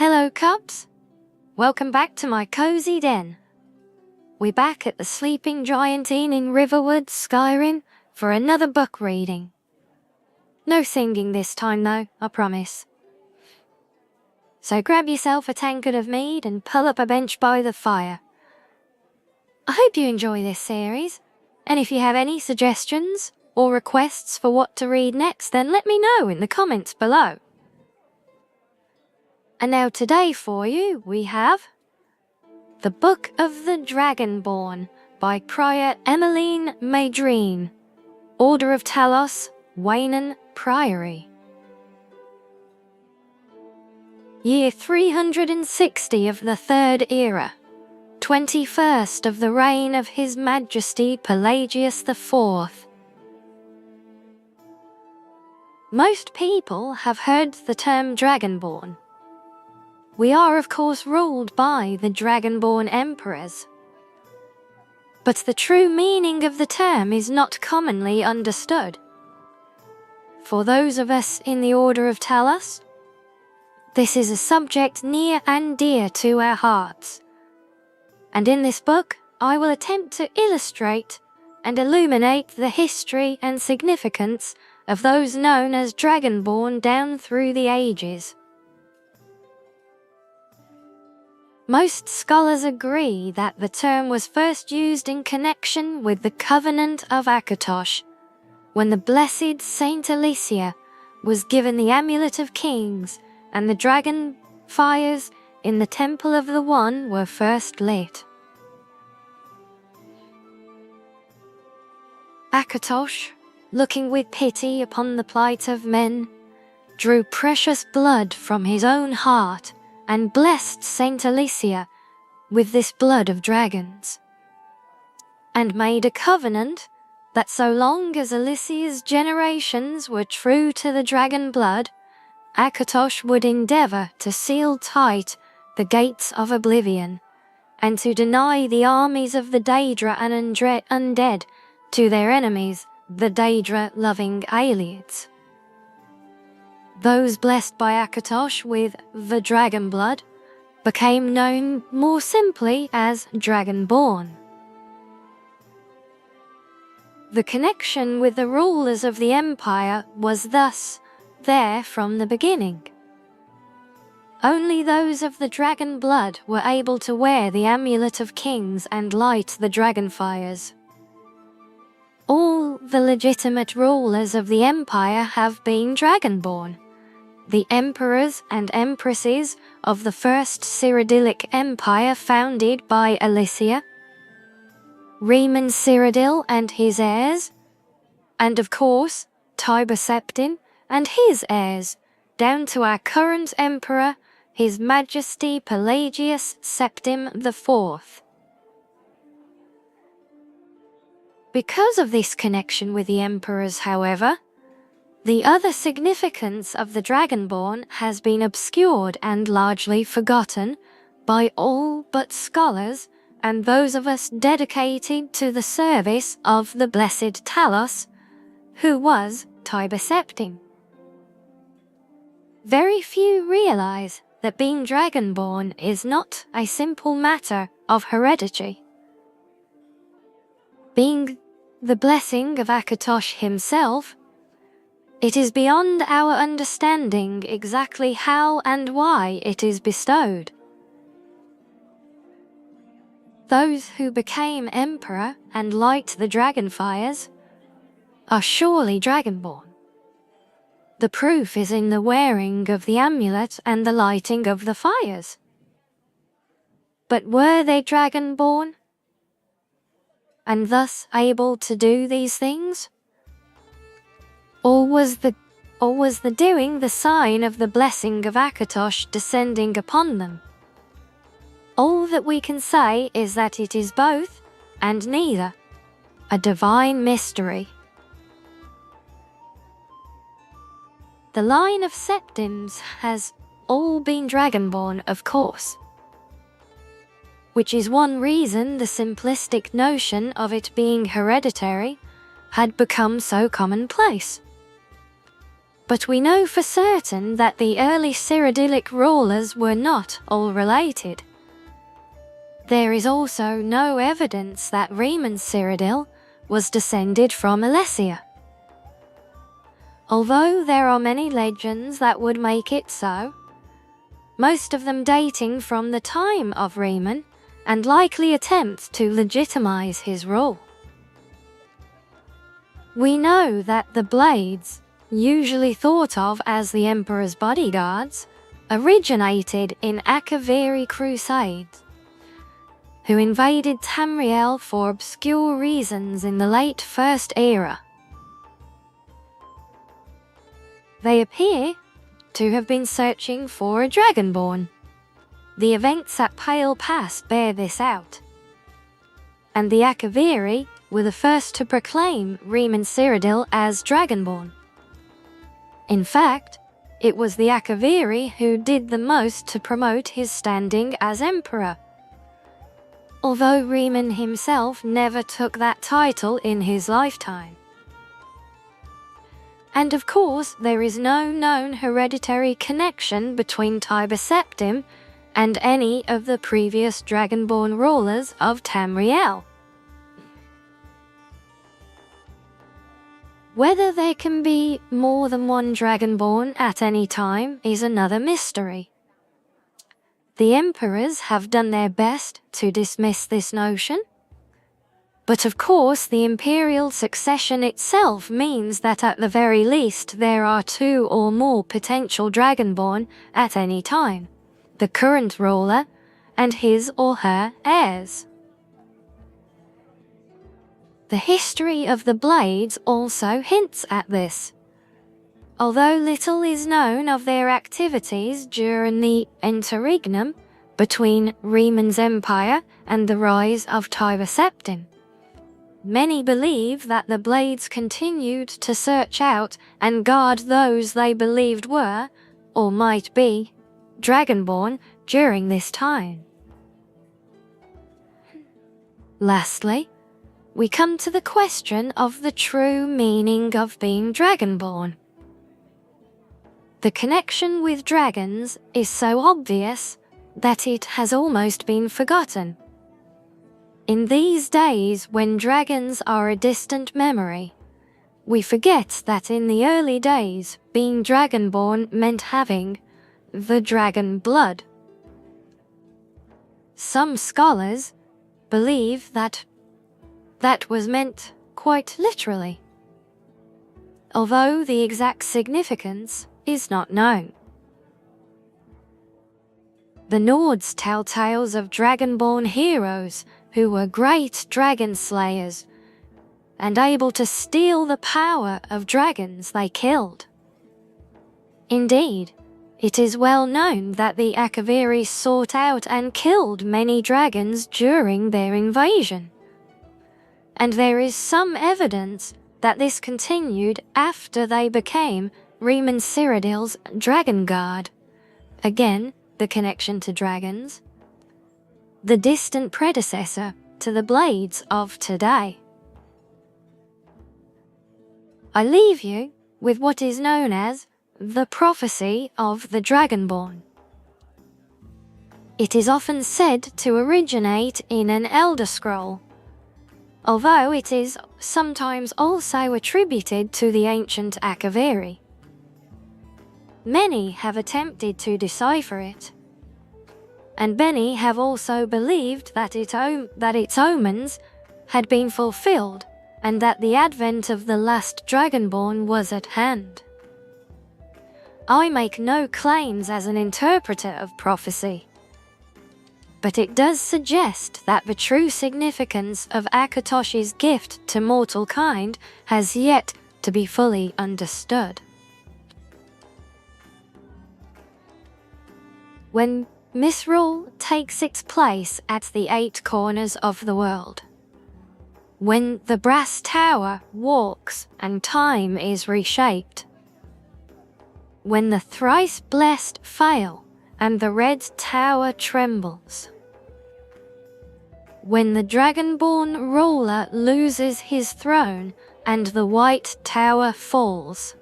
Hello, Cubs. Welcome back to my cozy den. We're back at the Sleeping Giant Inn in Riverwood, Skyrim, for another book reading. No singing this time though, I promise. So grab yourself a tankard of mead and pull up a bench by the fire. I hope you enjoy this series, and if you have any suggestions or requests for what to read next, then let me know in the comments below. And now today for you we have The Book of the Dragonborn by Prior Emmeline Maydreen, Order of Talos, Waynon Priory. Year 360 of the Third Era, 21st of the reign of His Majesty Pelagius IV. Most people have heard the term Dragonborn. We are of course ruled by the Dragonborn emperors. But the true meaning of the term is not commonly understood. For those of us in the Order of Talos, this is a subject near and dear to our hearts. And in this book, I will attempt to illustrate and illuminate the history and significance of those known as Dragonborn down through the ages. Most scholars agree that the term was first used in connection with the Covenant of Akatosh, when the blessed Saint Alicia was given the Amulet of Kings and the dragon fires in the Temple of the One were first lit. Akatosh, looking with pity upon the plight of men, drew precious blood from his own heart and blessed Saint Alicia with this blood of dragons, and made a covenant that so long as Alicia's generations were true to the dragon blood, Akatosh would endeavour to seal tight the gates of oblivion, and to deny the armies of the Daedra and undead to their enemies, the Daedra-loving Aelids. Those blessed by Akatosh with the dragon blood became known more simply as Dragonborn. The connection with the rulers of the empire was thus there from the beginning. Only those of the dragon blood were able to wear the Amulet of Kings and light the dragon fires. All the legitimate rulers of the empire have been Dragonborn. The emperors and empresses of the First Cyrodiilic Empire founded by Alicia, Riemann Cyrodiil and his heirs, and of course Tiber Septim and his heirs, down to our current emperor, His Majesty Pelagius Septim IV. Because of this connection with the emperors, however, the other significance of the Dragonborn has been obscured and largely forgotten by all but scholars and those of us dedicated to the service of the blessed Talos, who was Tiber Septim. Very few realize that being Dragonborn is not a simple matter of heredity. Being the blessing of Akatosh himself, it is beyond our understanding exactly how and why it is bestowed. Those who became emperor and light the dragon fires are surely Dragonborn. The proof is in the wearing of the amulet and the lighting of the fires. But were they Dragonborn, and thus able to do these things? Or was the doing the sign of the blessing of Akatosh descending upon them? All that we can say is that it is both and neither, a divine mystery. The line of Septims has all been Dragonborn, of course, which is one reason the simplistic notion of it being hereditary had become so commonplace. But we know for certain that the early Cyrodiilic rulers were not all related. There is also no evidence that Riemann Cyrodiil was descended from Alesia. Although there are many legends that would make it so, most of them dating from the time of Riemann and likely attempt to legitimize his rule. We know that the blades, usually thought of as the emperor's bodyguards, originated in Akaviri crusades, who invaded Tamriel for obscure reasons in the late First Era. They appear to have been searching for a Dragonborn. The events at Pale Pass bear this out. And the Akaviri were the first to proclaim Riemann Cyrodiil as Dragonborn. In fact, it was the Akaviri who did the most to promote his standing as emperor, although Riemann himself never took that title in his lifetime. And of course, there is no known hereditary connection between Tiber Septim and any of the previous Dragonborn rulers of Tamriel. Whether there can be more than one Dragonborn at any time is another mystery. The emperors have done their best to dismiss this notion, but of course the imperial succession itself means that at the very least there are 2 or more potential Dragonborn at any time, the current ruler and his or her heirs. The history of the blades also hints at this. Although little is known of their activities during the interregnum between Riemann's empire and the rise of Tiber Septim, many believe that the blades continued to search out and guard those they believed were, or might be, Dragonborn during this time. Lastly, we come to the question of the true meaning of being Dragonborn. The connection with dragons is so obvious that it has almost been forgotten. In these days when dragons are a distant memory, we forget that in the early days being Dragonborn meant having the dragon blood. Some scholars believe that was meant quite literally, although the exact significance is not known. The Nords tell tales of Dragonborn heroes who were great dragon slayers and able to steal the power of dragons they killed. Indeed, it is well known that the Akaviri sought out and killed many dragons during their invasion, and there is some evidence that this continued after they became Riemann Cyrodiil's Dragon Guard. Again, the connection to dragons, the distant predecessor to the blades of today. I leave you with what is known as the prophecy of the Dragonborn. It is often said to originate in an Elder Scroll, although it is sometimes also attributed to the ancient Akaviri. Many have attempted to decipher it, and many have also believed that its omens had been fulfilled and that the advent of the last Dragonborn was at hand. I make no claims as an interpreter of prophecy, but it does suggest that the true significance of Akatoshi's gift to mortal kind has yet to be fully understood. When misrule takes its place at the 8 corners of the world, when the brass tower walks and time is reshaped, when the thrice blessed fail and the red tower trembles, when the Dragonborn ruler loses his throne and the white tower falls,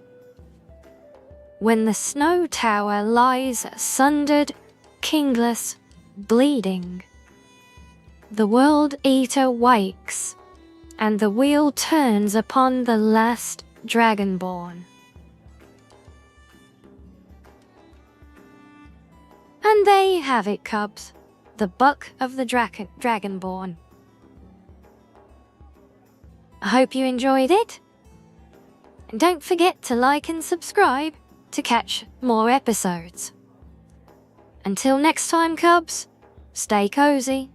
when the snow tower lies sundered, kingless, bleeding. The World Eater wakes, and the wheel turns upon the last Dragonborn. And there you have it, cubs, the buck of the Dragonborn. I hope you enjoyed it, and don't forget to like and subscribe to catch more episodes. Until next time, cubs, stay cozy.